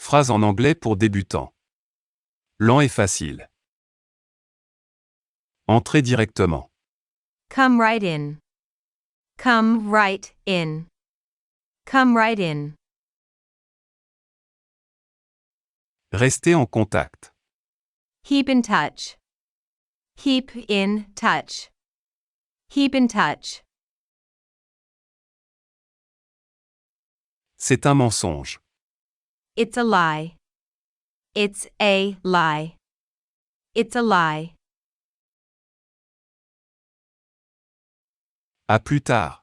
Phrase en anglais pour débutants. Lent et facile. Entrez directement. Come right in. Come right in. Come right in. Restez en contact. Keep in touch. Keep in touch. Keep in touch. C'est un mensonge. It's a lie. It's a lie. It's a lie. À plus tard.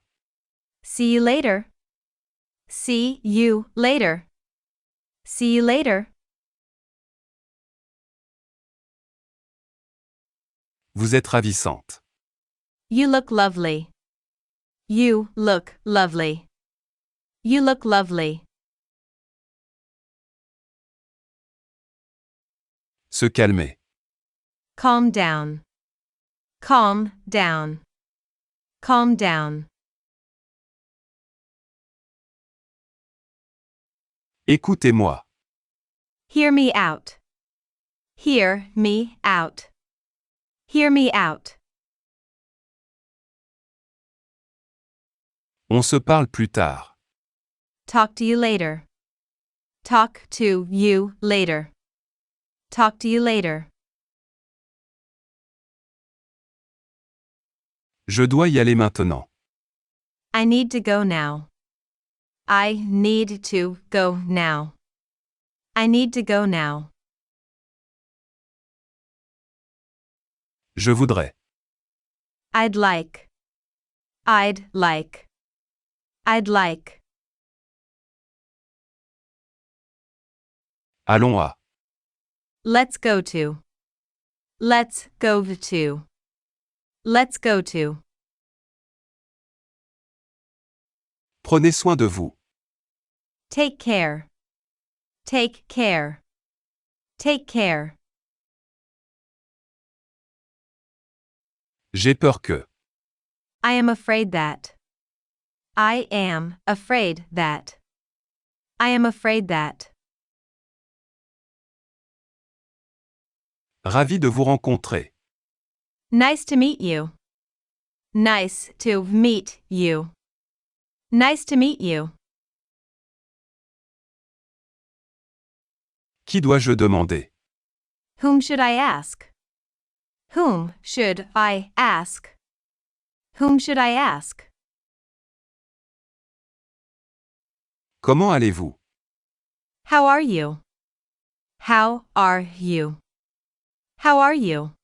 See you later. See you later. See you later. Vous êtes ravissante. You look lovely. You look lovely. You look lovely. Se calmer. Calm down. Calm down. Calm down. Écoutez-moi. Hear me out. Hear me out. Hear me out. On se parle plus tard. Talk to you later. Talk to you later. Talk to you later. Je dois y aller maintenant. I need to go now. I need to go now. I need to go now. Je voudrais. I'd like. I'd like. I'd like. Allons à. Let's go to. Let's go to. Let's go to. Prenez soin de vous. Take care. Take care. Take care. J'ai peur que. I am afraid that. I am afraid that. I am afraid that. Ravi de vous rencontrer. Nice to meet you. Nice to meet you. Nice to meet you. Qui dois-je demander? Whom should I ask? Whom should I ask? Whom should I ask? Comment allez-vous? How are you? How are you? How are you?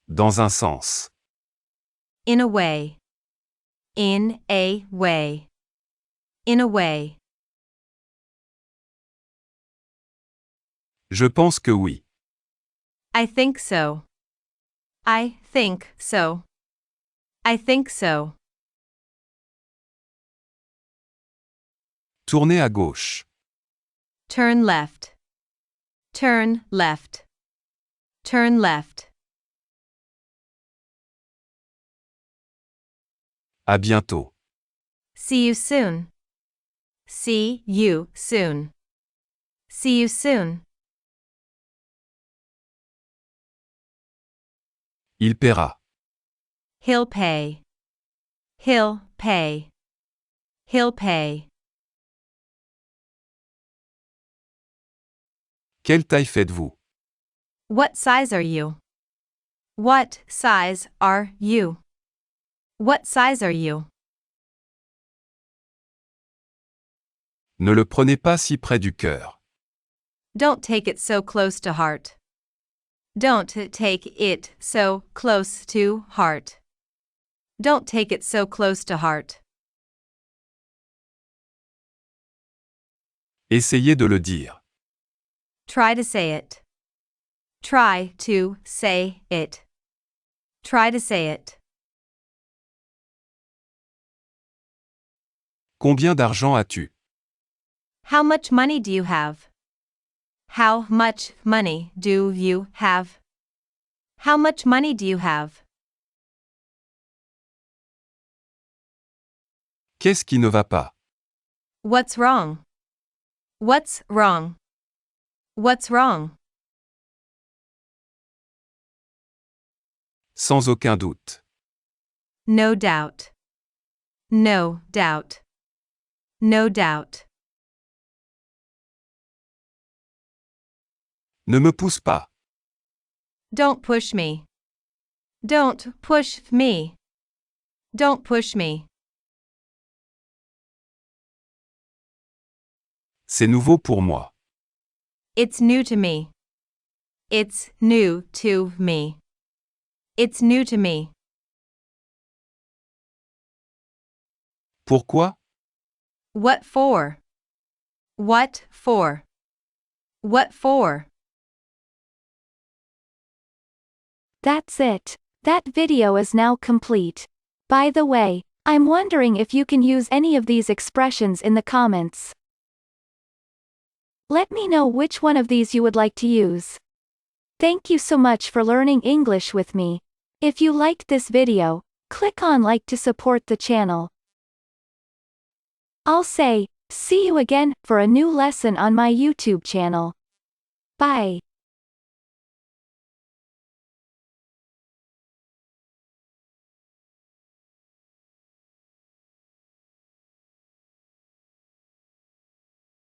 Dans un sens. In a way. In a way. In a way. Je pense que oui. I think so. I think so. I think so. Tournez à gauche. Turn left. Turn left. Turn left. À bientôt. See you soon. See you soon. See you soon. Il paiera. He'll pay. He'll pay. He'll pay. Quelle taille faites-vous? What size are you? What size are you? What size are you? Ne le prenez pas si près du cœur. Don't take it so close to heart. Don't take it so close to heart. Don't take it so close to heart. Essayez de le dire. Try to say it. Try to say it. Try to say it. Combien d'argent as-tu? How much money do you have? How much money do you have? How much money do you have? Qu'est-ce qui ne va pas? What's wrong? What's wrong? What's wrong? Sans aucun doute. No doubt. No doubt. No doubt. Ne me pousse pas. Don't push me. Don't push me. Don't push me. C'est nouveau pour moi. It's new to me. It's new to me. It's new to me. Pourquoi? What for? What for? What for? That's it. That video is now complete. By the way, I'm wondering if you can use any of these expressions in the comments. Let me know which one of these you would like to use. Thank you so much for learning English with me. If you liked this video, click on like to support the channel. I'll say, see you again for a new lesson on my YouTube channel. Bye.